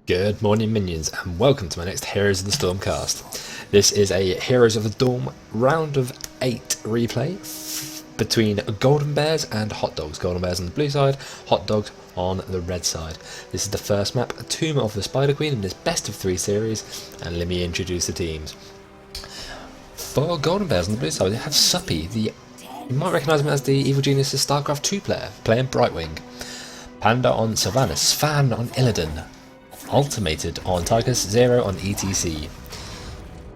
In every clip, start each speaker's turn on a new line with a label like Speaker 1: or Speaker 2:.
Speaker 1: Good morning, minions, and welcome to my next Heroes of the Storm cast. This is a Heroes of the Storm round of 8 replay between Golden Bears and Hot Dogs. Golden Bears on the blue side, Hot Dogs on the red side. This is the first map, Tomb of the Spider Queen, in this best of 3 series, and let me introduce the teams. For Golden Bears on the blue side, they have Suppy, you might recognise him as the Evil Genius's StarCraft 2 player, playing Brightwing. Panda on Sylvanas, Svan on Illidan, Ultimated on Tychus, Zero on ETC.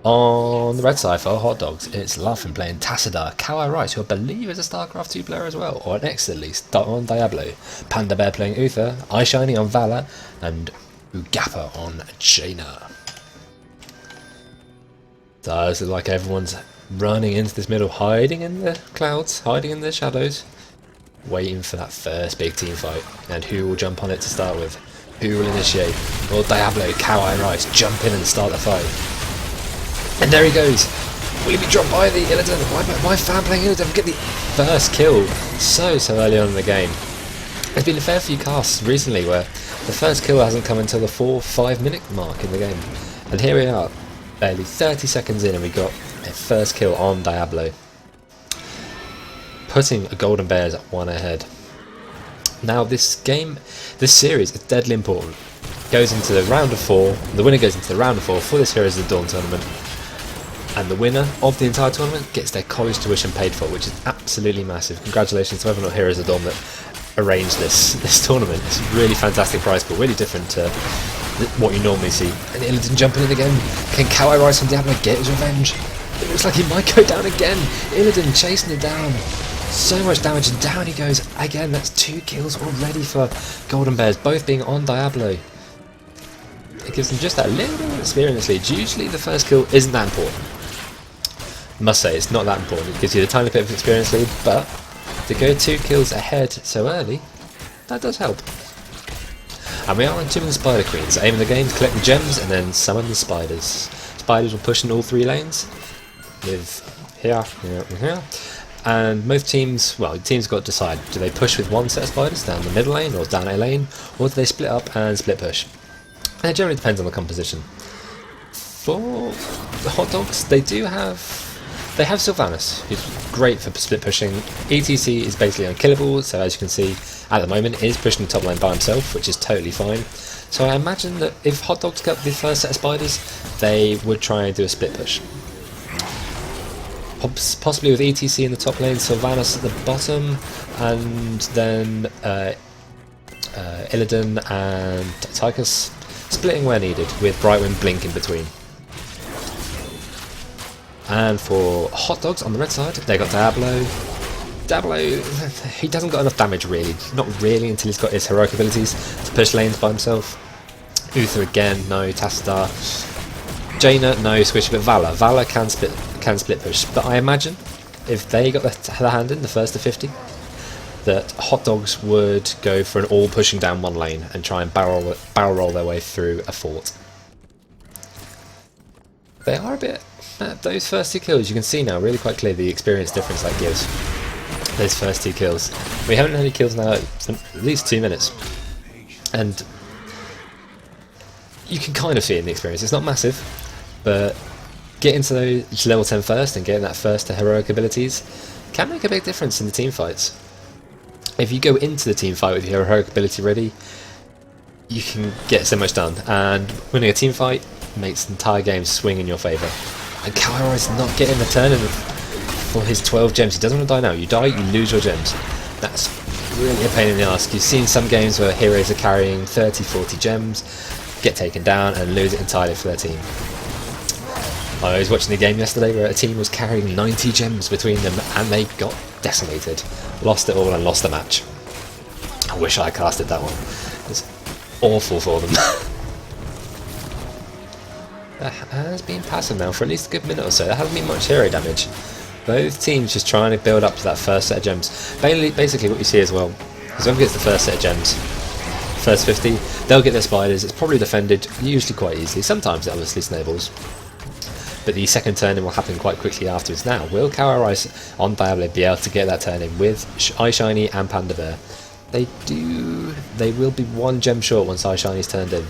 Speaker 1: On the red side for Hot Dogs, it's Laughing playing Tassadar, Kawhi Rice, who I believe is a StarCraft 2 player as well, or an X at least, on Diablo, Panda Bear playing Uther, iShiny on Vala, and Ugappa on Jaina. Does look like everyone's running into this middle, hiding in the clouds, hiding in the shadows, waiting for that first big team fight. And who will jump on it to start with? Who will initiate? Will Diablo, Kawhi Rice jump in and start the fight? And there he goes! Will he be dropped by the Illidan? My fan playing Illidan get the first kill so early on in the game. There's been a fair few casts recently where the first kill hasn't come until the 4-5 minute mark in the game. And here we are, barely 30 seconds in, and we got a first kill on Diablo, putting a Golden Bears 1 ahead. Now this series is deadly important. Goes into the round of 4, the winner goes into the round of 4 for this Heroes of the Dawn tournament, and the winner of the entire tournament gets their college tuition paid for, which is absolutely massive. Congratulations to everyone at Heroes of the Dawn that arranged this tournament. It's a really fantastic prize pool, really different to what you normally see. And Illidan jumping in again. Can Kawhi Rice and Diablo get his revenge? It looks like he might go down again. Illidan chasing him down. So much damage, and down he goes again. That's 2 kills already for Golden Bears, both being on Diablo. It gives them just that little bit of experience lead. Usually the first kill isn't that important. Must say, it's not that important. It gives you a tiny bit of experience lead, but to go 2 kills ahead so early, that does help. And we are on Tomb of the Spider Queens. Aim of the game to collect the gems and then summon the spiders. Spiders will push in all 3 lanes, with here. And most teams, well, teams got to decide, do they push with one set of spiders down the middle lane or down a lane, or do they split up and split push? And it generally depends on the composition. For the Hot Dogs, they have Sylvanas, who's great for split pushing. ETC is basically unkillable, so as you can see, at the moment, is pushing the top lane by himself, which is totally fine. So I imagine that if Hot Dogs got the first set of spiders, they would try and do a split push. Possibly with ETC in the top lane, Sylvanas at the bottom, and then Illidan and Tychus splitting where needed, with Brightwing Blink in between. And for Hot Dogs on the red side, they got Diablo. Diablo, he doesn't got enough damage really, not really until he's got his heroic abilities to push lanes by himself. Uther again, no. Tassadar. Jaina, no. Squishy, but Vala can split push, but I imagine if they got their hand in the first to 50, that Hot Dogs would go for an all pushing down one lane and try and barrel roll their way through a fort. They are a bit, those first 2 kills, you can see now really quite clearly the experience difference that gives. Those first 2 kills. We haven't had any kills now for at least 2 minutes, and you can kind of see it in the experience. It's not massive, but getting to those level 10 first and getting that first to heroic abilities can make a big difference in the team fights. If you go into the team fight with your heroic ability ready, you can get so much done, and winning a team fight makes the entire game swing in your favour. And Kawhi is not getting the turn for his 12 gems. He doesn't want to die now. You die, you lose your gems. That's really a pain in the ass. You've seen some games where heroes are carrying 30-40 gems, get taken down and lose it entirely for their team. I was watching a game yesterday where a team was carrying 90 gems between them and they got decimated. Lost it all and lost the match. I wish I casted that one. It was awful for them. That has been passive now for at least a good minute or so. There hasn't been much hero damage. Both teams just trying to build up to that first set of gems. Basically what you see as well, as long as it's the first set of gems, first 50, they'll get their spiders. It's probably defended usually quite easily. Sometimes it obviously snowballs, but the second turn-in will happen quite quickly afterwards. Now, will Kawhi Rice on Diablo be able to get that turn-in with iShiny and Panda Bear? They will be 1 gem short once iShiny's turned in.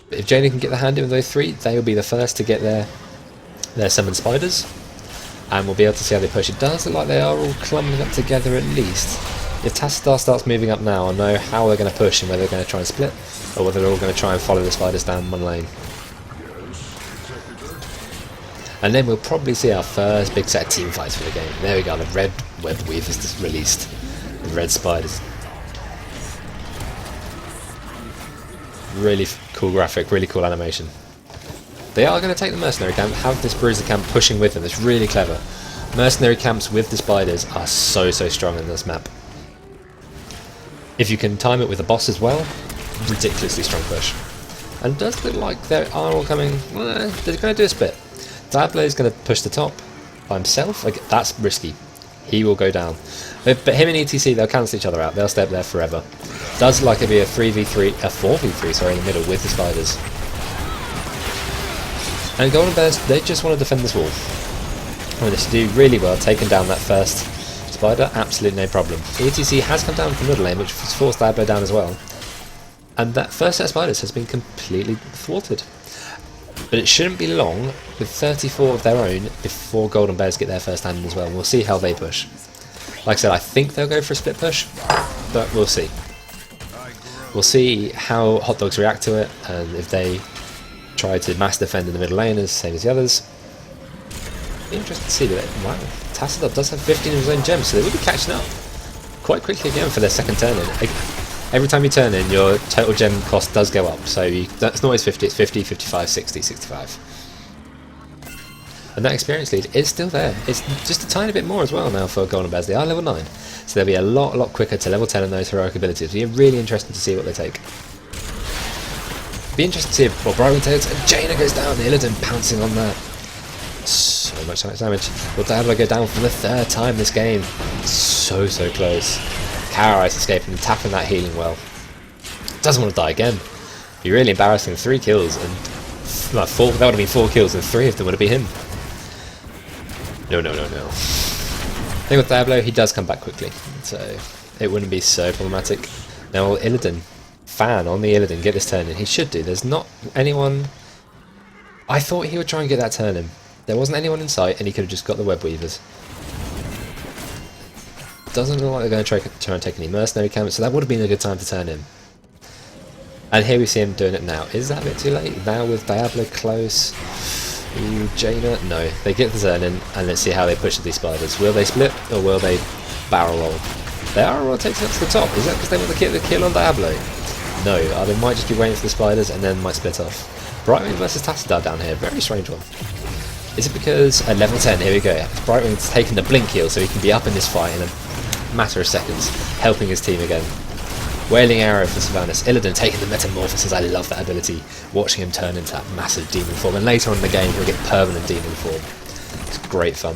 Speaker 1: But if Jaina can get the hand in with those three, they will be the first to get their summoned spiders, and we'll be able to see how they push. It does look like they are all clumping up together at least. If Tassadar starts moving up now, I'll know how they're going to push and whether they're going to try and split, or whether they're all going to try and follow the spiders down one lane. And then we'll probably see our first big set of team fights for the game. There we go, the red web weave is just released. The red spiders. Really cool graphic, really cool animation. They are going to take the mercenary camp, have this bruiser camp pushing with them. It's really clever. Mercenary camps with the spiders are so strong in this map. If you can time it with the boss as well, ridiculously strong push. And it does look like they are all coming. They're going to do a split. Diablo is going to push the top by himself. That's risky. He will go down. But him and ETC, they'll cancel each other out. They'll stay up there forever. Does look like it'll be a 3v3, a 4v3, sorry, in the middle with the spiders. And Golden Bears, they just want to defend this wall. And this do really well, taking down that first spider, absolutely no problem. ETC has come down from the middle lane, which has forced Diablo down as well. And that first set of spiders has been completely thwarted. But it shouldn't be long, with 34 of their own, before Golden Bears get their first hand as well. We'll see how they push. Like I said, I think they'll go for a split push, but we'll see. We'll see how Hot Dogs react to it, and if they try to mass defend in the middle lane as same as the others. Be interesting to see that. Wow, Tassadar does have 15 of his own gems, so they will be catching up quite quickly again for their second turn in. Every time you turn in, your total gem cost does go up, so that's not always 50, it's 50, 55, 60, 65. And that experience lead is still there. It's just a tiny bit more as well now for Golden Bears. They are level 9, so they'll be a lot quicker to level 10 in those heroic abilities. It'll be really interesting to see what they take. Be interesting to see what Brightwing takes, and Jaina goes down, Illidan pouncing on that. So much damage. Will Diablo go down for the third time this game? So close. Kara-Ice escaping and tapping that healing well. Doesn't want to die again. Be really embarrassing. 3 kills and well, 4. That would have been 4 kills, and 3 of them would have been him. No. Thing with Diablo, he does come back quickly, so it wouldn't be so problematic. Now Illidan, fan on the Illidan, get this turn in. He should do. There's not anyone. I thought he would try and get that turn in. There wasn't anyone in sight, and he could have just got the web weavers. Doesn't look like they're going to try and take any mercenary camps, so that would have been a good time to turn in. And here we see him doing it now. Is that a bit too late? Now with Diablo close. Ooh, Jaina. No, they get the turn in, and let's see how they push these spiders. Will they split, or will they barrel roll? They are rotating up to the top. Is that because they want to get the kill on Diablo? No, they might just be waiting for the spiders and then might split off. Brightwing versus Tassadar down here. Very strange one. Is it because at level 10, here we go, Brightwing's taken the blink heal so he can be up in this fight in a matter of seconds, helping his team again. Wailing Arrow for Sylvanas. Illidan taking the Metamorphosis. I love that ability. Watching him turn into that massive demon form, and later on in the game he'll get permanent demon form. It's great fun.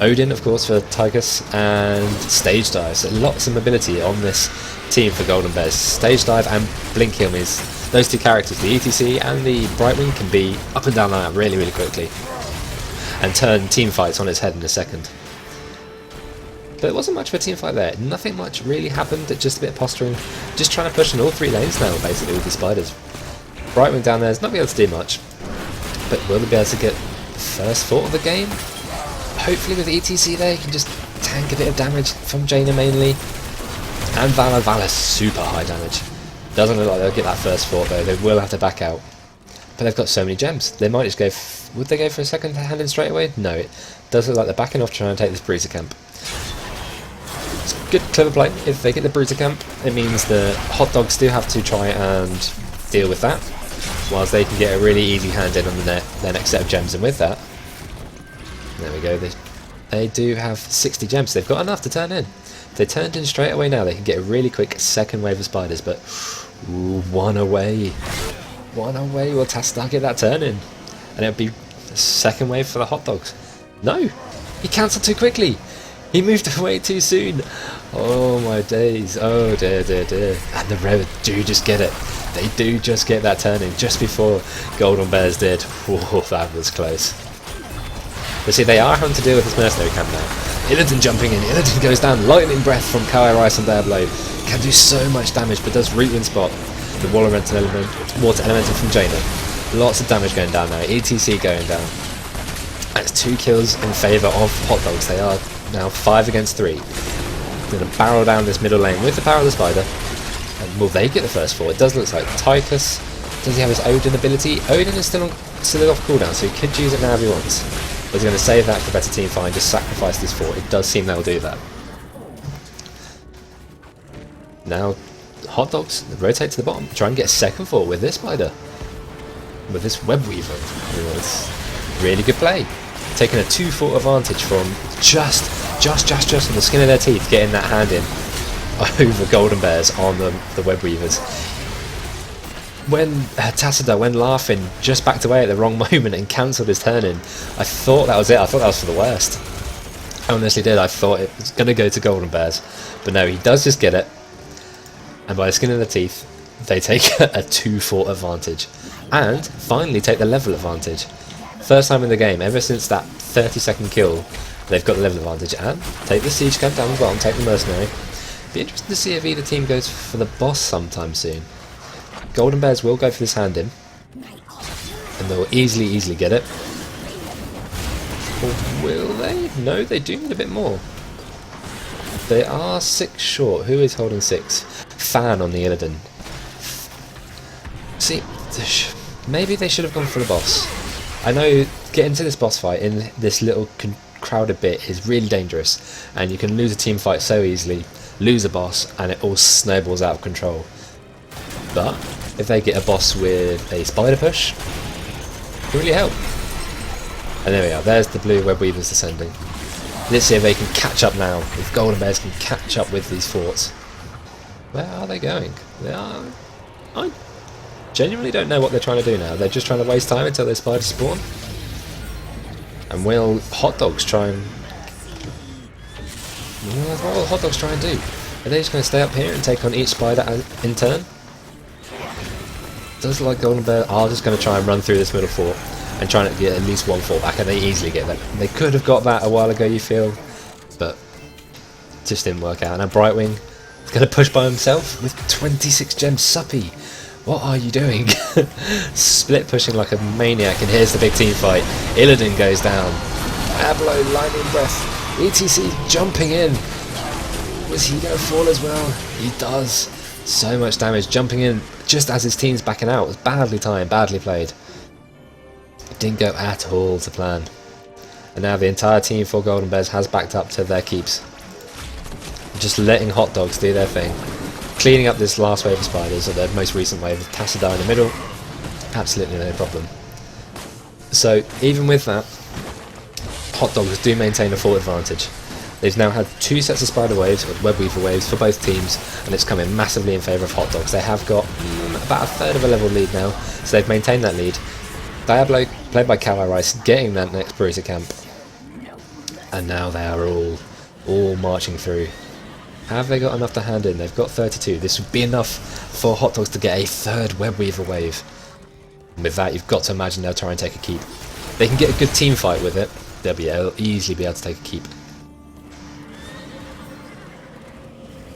Speaker 1: Odin, of course, for Tychus, and Stage Dive. So lots of mobility on this team for Golden Bears. Stage Dive and Blink Heal means those two characters, the ETC and the Brightwing, can be up and down the map really quickly and turn team fights on its head in a second. But it wasn't much of a team fight there. Nothing much really happened, just a bit of posturing. Just trying to push in all 3 lanes now, basically, with these spiders. Brightwing down there is not going to be able to do much, but will they be able to get the first thought of the game? Hopefully with ETC there, you can just tank a bit of damage from Jaina mainly. And Valor, super high damage. Doesn't look like they'll get that first fort though, they will have to back out. But they've got so many gems, they might just go, would they go for a second hand in straight away? No, it does look like they're backing off trying to take this Bruiser camp. It's good, clever play. If they get the Bruiser camp, it means the Hot Dogs do have to try and deal with that, whilst they can get a really easy hand in on their next set of gems, and with that, there we go, they do have 60 gems, they've got enough to turn in. If they turned in straight away now, they can get a really quick second wave of spiders, but ooh, one away, will Tassadar get that turn in? And it'll be a second wave for the Hot Dogs. No, he cancelled too quickly, he moved away too soon. Oh my days, oh dear. And the Red do just get it, they do just get that turn in just before Golden Bears did. Whoa, that was close. But see, they are having to deal with this mercenary camp now. Illidan jumping in, Illidan goes down, lightning breath from Kara-Ice and Diablo. Can do so much damage, but does root win spot. The water elemental from Jaina. Lots of damage going down now. ETC going down. That's 2 kills in favour of HotDogs. They are now 5 against 3. Going to barrel down this middle lane with the power of the spider. And will they get the first 4? It does look like Tychus. Does he have his Odin ability? Odin is still off cooldown, so he could use it now if he wants. But he's going to save that for better team fight and just sacrifice this 4. It does seem they'll do that. Now, HotDogs rotate to the bottom. Try and get a second 4 with this spider. With this web weaver. It was really good play. Taking a 2-4 advantage from just on the skin of their teeth, getting that hand in over Golden Bears on the web weavers. When Tassadar, when laughing, just backed away at the wrong moment and cancelled his turn in, I thought that was it. I thought that was for the worst. I honestly did. I thought it was going to go to Golden Bears. But no, he does just get it. And by the skin of their teeth, they take a 2-4 advantage. And finally take the level advantage. First time in the game, ever since that 30-second kill, they've got the level advantage. And take the siege camp down the bottom, take the mercenary. Be interesting to see if either team goes for the boss sometime soon. Golden Bears will go for this hand in, and they'll easily get it. Or will they? No, they do need a bit more. They are 6 short. Who is holding 6? Fan on the Illidan. See, maybe they should have gone for the boss. I know getting to this boss fight in this little crowded bit is really dangerous, and you can lose a team fight so easily, lose a boss, and it all snowballs out of control. But if they get a boss with a spider push, it can really help. And there we are, there's the blue web weavers descending. Let's see if they can catch up now, if Golden Bears can catch up with these forts. Where are they going? I genuinely don't know what they're trying to do now. They're just trying to waste time until their spiders spawn. And will HotDogs try and... what will HotDogs try and do? Are they just going to stay up here and take on each spider in turn? Does look like Golden Bear are just going to try and run through this middle fort and try and get at least 1 fort back, and they easily get that. They could have got that a while ago, you feel, but just didn't work out. And Brightwing is going to push by himself with 26 gems. Suppy, what are you doing? Split pushing like a maniac, and here's the big team fight. Illidan goes down. Diablo, lightning breath. ETC jumping in. Was he going to fall as well? He does. So much damage, jumping in just as his team's backing out. It was badly timed, badly played. It didn't go at all to plan. And now the entire team for Golden Bears has backed up to their keeps. Just letting HotDogs do their thing. Cleaning up this last wave of spiders, or the most recent wave, with Tassadar in the middle. Absolutely no problem. So even with that, HotDogs do maintain a full advantage. They've now had 2 sets of spider waves, or web weaver waves, for both teams, and it's coming massively in favour of HotDogs. They have got about a third of a level lead now, so they've maintained that lead. Diablo, played by Kali Rice, getting that next Bruiser camp. And now they are all marching through. Have they got enough to hand in? They've got 32. This would be enough for HotDogs to get a 3rd web weaver wave. And with that, you've got to imagine they'll try and take a keep. They can get a good team fight with it. They'll easily be able to take a keep.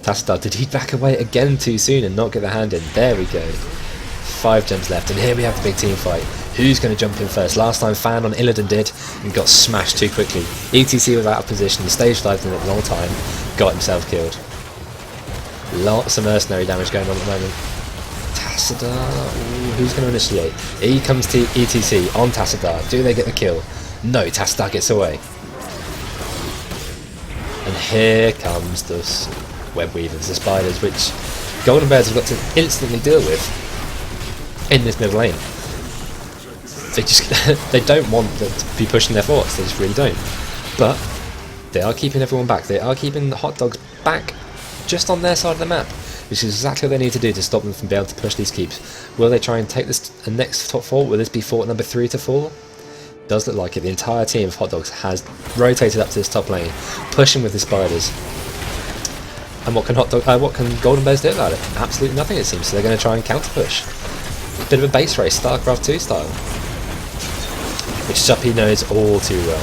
Speaker 1: Tassadar, did he back away again too soon and not get the hand in? There we go. 5 gems left, and here we have the big team fight. Who's going to jump in first? Last time Fan on Illidan did, and got smashed too quickly. ETC was out of position, stage dived in at the wrong time, got himself killed. Lots of mercenary damage going on at the moment. Tassadar, who's going to initiate? Here comes to ETC on Tassadar. Do they get the kill? No, Tassadar gets away. And here comes the web weavers, the spiders, which Golden Bears have got to instantly deal with in this middle lane. They don't want them to be pushing their forts, they just really don't. But they are keeping everyone back. They are keeping the HotDogs back just on their side of the map, which is exactly what they need to do to stop them from being able to push these keeps. Will they try and take this next top fort? Will this be fort number 3 to fall? Does look like it. The entire team of HotDogs has rotated up to this top lane, pushing with the spiders. And what can Golden Bears do about it? Absolutely nothing, it seems. So they're going to try and counter push. A bit of a base race, StarCraft 2 style, which Suppy knows all too well.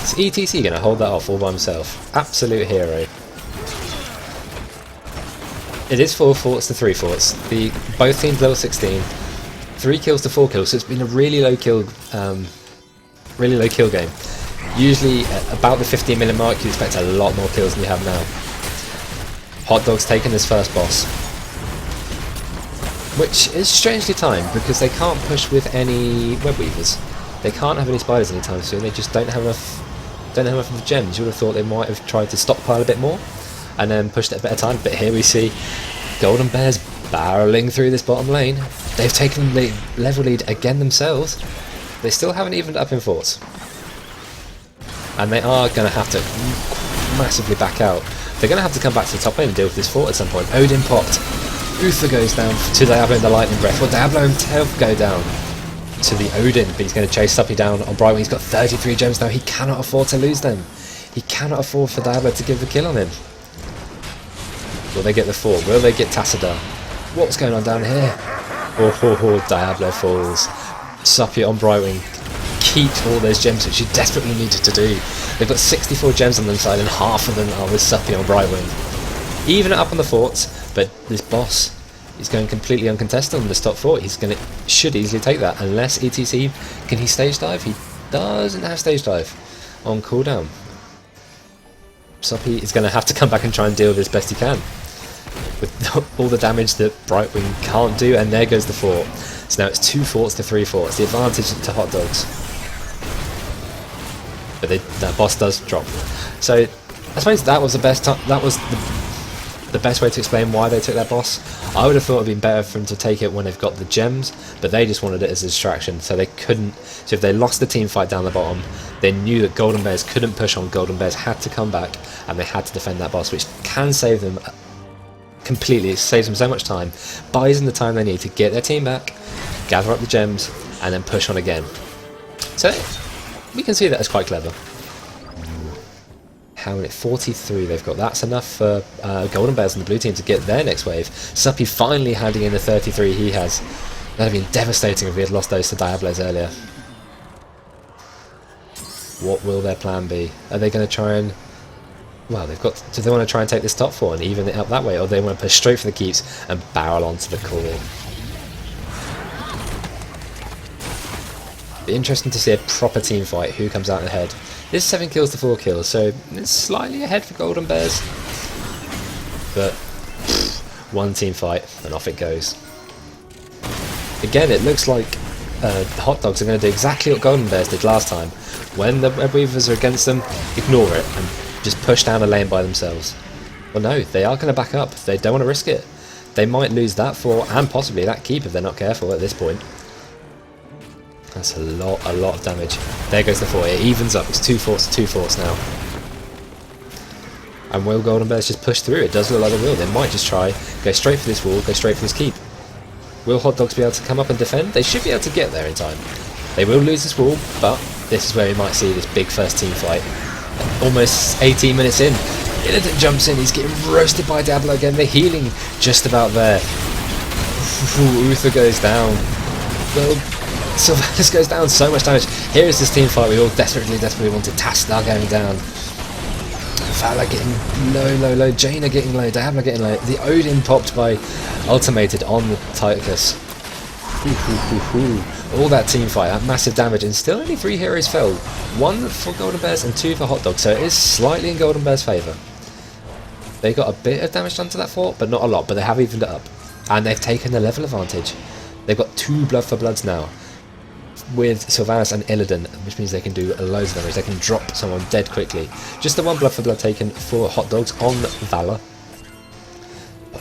Speaker 1: Is ETC going to hold that off all by himself? Absolute hero. it is 4 forts to 3 forts. Both teams level 16, 3 kills to 4 kills. So it's been a really low kill game. Usually at about the 15-minute mark, you expect a lot more kills than you have now. HotDog's taken this first boss, which is strangely timed because they can't push with any web weavers. They can't have any spiders anytime soon. They just don't have enough of the gems. You would have thought they might have tried to stockpile a bit more and then pushed it a better time. But here we see Golden Bears barreling through this bottom lane. They've taken the level lead again themselves. They still haven't evened up in forts, and they are going to have to massively back out. They're going to have to come back to the top lane and deal with this fort at some point. Odin popped. Uther goes down to Diablo in the lightning breath. Well, Diablo himself go down to the Odin, but he's going to chase Suppy down on Brightwing. He's got 33 gems now. He cannot afford to lose them. He cannot afford for Diablo to give the kill on him. Will they get the fort? Will they get Tassadar? What's going on down here? Oh, Diablo falls. Suppy on Brightwing keeps all those gems which he desperately needed to do. They've got 64 gems on them side, and half of them are with Suppy on Brightwing. Even up on the forts, but this boss is going completely uncontested on this top fort. Should easily take that, unless ETC can he stage dive. He doesn't have stage dive on cooldown. Suppy is going to have to come back and try and deal with this best he can, with all the damage that Brightwing can't do, and there goes the fort. So now it's 2 forts to 3 forts, the advantage to HotDogs. But that boss does drop. So I suppose that was the best the best way to explain why they took that boss. I would have thought it would have been better for them to take it when they've got the gems, but they just wanted it as a distraction, so they couldn't. So if they lost the team fight down the bottom, they knew that Golden Bears couldn't push on. Golden Bears had to come back, and they had to defend that boss, which can save them completely. It saves them so much time, buys them the time they need to get their team back, gather up the gems, and then push on again. So we can see that as quite clever. How many? 43 they've got. That's enough for Golden Bears and the blue team to get their next wave. Suppy finally handing in the 33 he has. That would have been devastating if we had lost those to Diablos earlier. What will their plan be? Are they going to try and... Well, do they want to try and take this top 4 and even it up that way, or do they want to push straight for the keeps and barrel onto the core? Be interesting to see a proper team fight, who comes out ahead. This is 7 kills to 4 kills, so it's slightly ahead for Golden Bears. But one team fight and off it goes. Again, it looks like the HotDogs are going to do exactly what Golden Bears did last time. When the Web Weavers are against them, ignore it and just push down a lane by themselves. Well, no, they are going to back up. They don't want to risk it. They might lose that fort and possibly that keep if they're not careful at this point. That's a lot of damage. There goes the fort. It evens up. It's 2 forts to 2 forts now. And will Golden Bears just push through? It does look like they will. They might just try, go straight for this wall, go straight for this keep. Will HotDogs be able to come up and defend? They should be able to get there in time. They will lose this wall, but this is where we might see this big first team fight. Almost 18 minutes in. Illidan jumps in. He's getting roasted by Diablo again. They're healing just about there. Uther goes down. Well, Sylvanus goes down, so much damage. Here is this team fight we all desperately wanted. Tassadar going down. Vala getting low. Jaina getting low. Diablo getting low. The Odin popped by ultimated on the Tychus. All that team fight, that massive damage, and still only 3 heroes fell. 1 for Golden Bears and 2 for HotDog, so it is slightly in Golden Bears' favour. They got a bit of damage done to that fort, but not a lot, but they have evened it up. And they've taken the level advantage. They've got 2 Blood for Bloods now, with Sylvanus and Illidan, which means they can do loads of damage. They can drop someone dead quickly. Just the 1 Blood for Blood taken for HotDogs on Valor.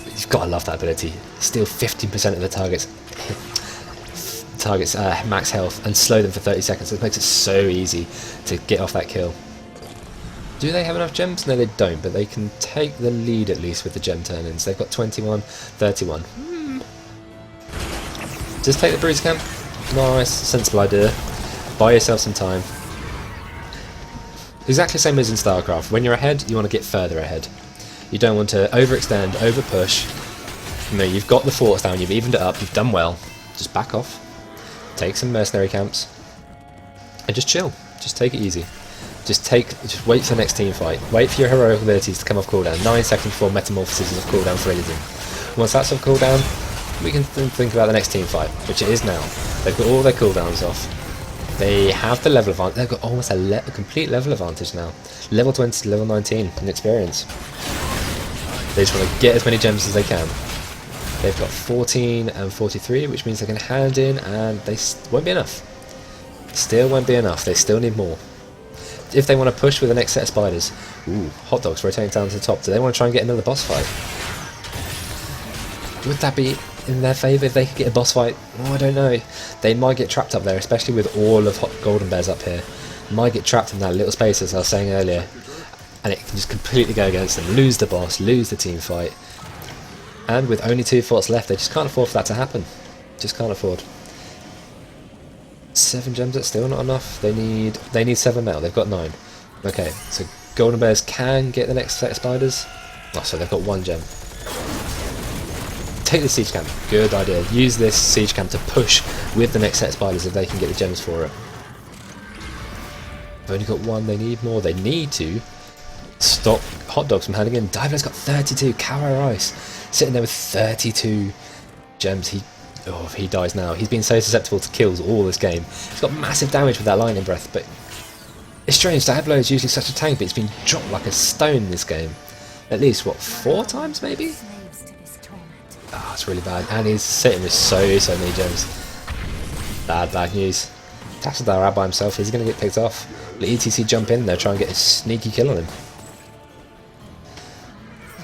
Speaker 1: You've got to love that ability. Steal 15% of the target's max health and slow them for 30 seconds. It makes it so easy to get off that kill. Do they have enough gems? No, they don't, but they can take the lead at least with the gem turn-ins. They've got 21, 31. Just take the Bruiser Camp. Nice, sensible idea. Buy yourself some time. Exactly the same as in StarCraft. When you're ahead, you want to get further ahead. You don't want to overextend, over-push. No, you've got the forts down, you've evened it up, you've done well. Just back off. Take some mercenary camps. And just chill. Just take it easy. Just wait for the next team fight. Wait for your heroic abilities to come off cooldown. 9 seconds before metamorphosis is off cooldown for Illidan. Once that's off cooldown, we can think about the next team fight, which it is now. They've got all their cooldowns off. They have the level advantage. They've got almost a complete level advantage now. Level 20 to level 19 in experience. They just want to get as many gems as they can. They've got 14 and 43, which means they can hand in, and they won't be enough. Still won't be enough. They still need more. If they want to push with the next set of spiders, ooh, HotDog's rotating down to the top. Do they want to try and get another boss fight? Would that be in their favour if they could get a boss fight? Oh, I don't know. They might get trapped up there, especially with all of Golden Bears up here. Might get trapped in that little space, as I was saying earlier, and it can just completely go against them. Lose the boss, lose the team fight. And with only 2 forts left, they just can't afford for that to happen. Just can't afford. 7 gems, that's still not enough. They need 7 now. They've got 9. Okay, so Golden Bears can get the next set of spiders. Oh, so they've got 1 gem. Take the siege camp. Good idea. Use this siege camp to push with the next set of spiders if they can get the gems for it. They've only got 1. They need more. They need to stop HotDogs from handing in. Diablo's got 32. Cow Ice sitting there with 32 gems. He dies now. He's been so susceptible to kills all this game. He's got massive damage with that lightning breath, but it's strange. Diablo is usually such a tank, but it's been dropped like a stone in this game. At least, what, 4 times maybe? Oh, it's really bad. And he's sitting with so many gems. Bad news. Tassadar out by himself. He's going to get picked off. Let ETC jump in there, try and get a sneaky kill on him.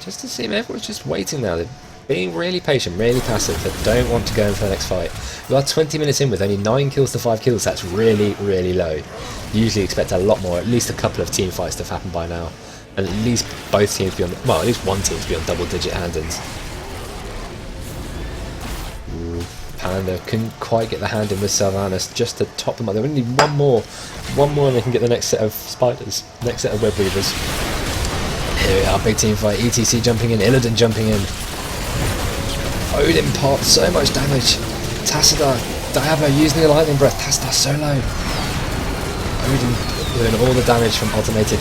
Speaker 1: Just to see him, everyone's just waiting now. They're being really patient, really passive. They don't want to go in for the next fight. We are 20 minutes in with only 9 kills to 5 kills. That's really, really low. Usually expect a lot more, at least a couple of team fights to have happened by now. And at least both teams be on, well, at least one team to be on double-digit hand-ins. Panda couldn't quite get the hand in with Sylvanas just to top them up. They only need one more and they can get the next set of spiders, next set of web weavers. Here we are, big team fight. ETC jumping in, Illidan jumping in. Odin popped so much damage. Tassadar, Diablo using the lightning breath. Tassadar so low. Odin doing all the damage from automated.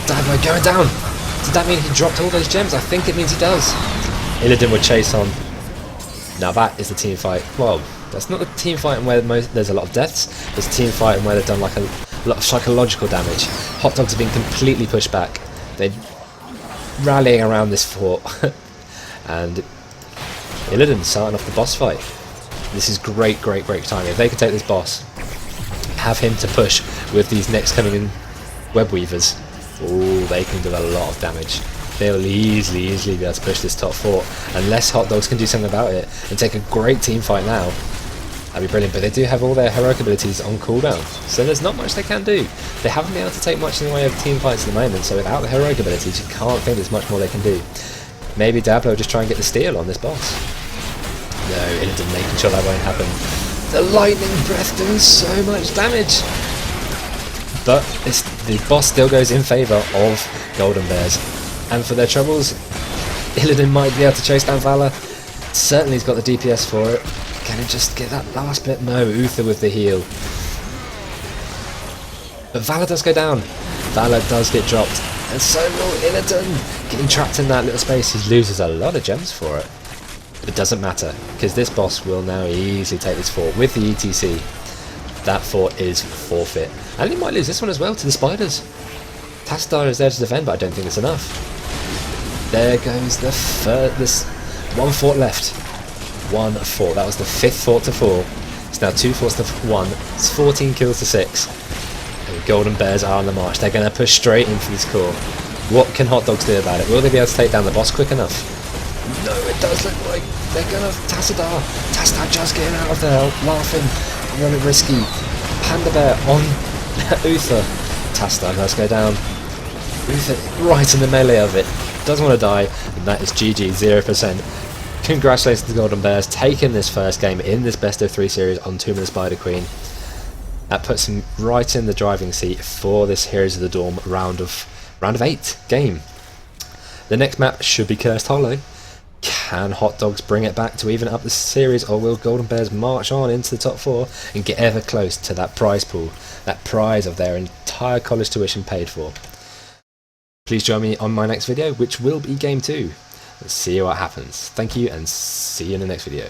Speaker 1: Diablo going down. Did that mean he dropped all those gems? I think it means he does. Illidan would chase on. Now that is the team fight. Well, that's not the team fight where there's a lot of deaths. There's a team fight where they've done like a lot of psychological damage. HotDogs have been completely pushed back. They're rallying around this fort. And Illidan starting off the boss fight. This is great timing. If they could take this boss, have him to push with these next coming in web weavers, oh, they can do a lot of damage. They'll easily be able to push this top fort, unless HotDogs can do something about it and take a great team fight now. That'd be brilliant, but they do have all their heroic abilities on cooldown, so there's not much they can do. They haven't been able to take much in the way of team fights at the moment, so without the heroic abilities, you can't think there's much more they can do. Maybe Diablo will just try and get the steal on this boss. No, Illidan making sure that won't happen. The lightning breath doing so much damage! But the boss still goes in favour of Golden Bears. And for their troubles, Illidan might be able to chase down Valor. Certainly he's got the DPS for it. Can he just get that last bit? No, Uther with the heal. But Valor does go down. Valor does get dropped. And so will Illidan. Getting trapped in that little space, he loses a lot of gems for it. But it doesn't matter, because this boss will now easily take this fort with the ETC. That fort is forfeit. And he might lose this one as well to the spiders. Tassadar is there to defend, but I don't think it's enough. There goes the this 1 fort left. 1 fort. That was the 5th fort to fall. It's now 2 forts to 1. It's 14 kills to 6. And Golden Bears are on the march. They're going to push straight into this core. What can HotDogs do about it? Will they be able to take down the boss quick enough? No, it does look like they're going to... Tassadar just getting out of there, laughing. Really risky. Panda Bear on Uther. Tassadar does go down. Uther right in the melee of it. Doesn't want to die, and that is GG, 0%. Congratulations to the Golden Bears, taking this first game in this best of 3 series on Tomb of the Spider Queen. That puts them right in the driving seat for this Heroes of the Dawn round of 8 game. The next map should be Cursed Hollow. Can HotDogs bring it back to even up the series, or will Golden Bears march on into the top 4 and get ever close to that prize pool, that prize of their entire college tuition paid for? Please join me on my next video, which will be Game 2. Let's see what happens. Thank you, and see you in the next video.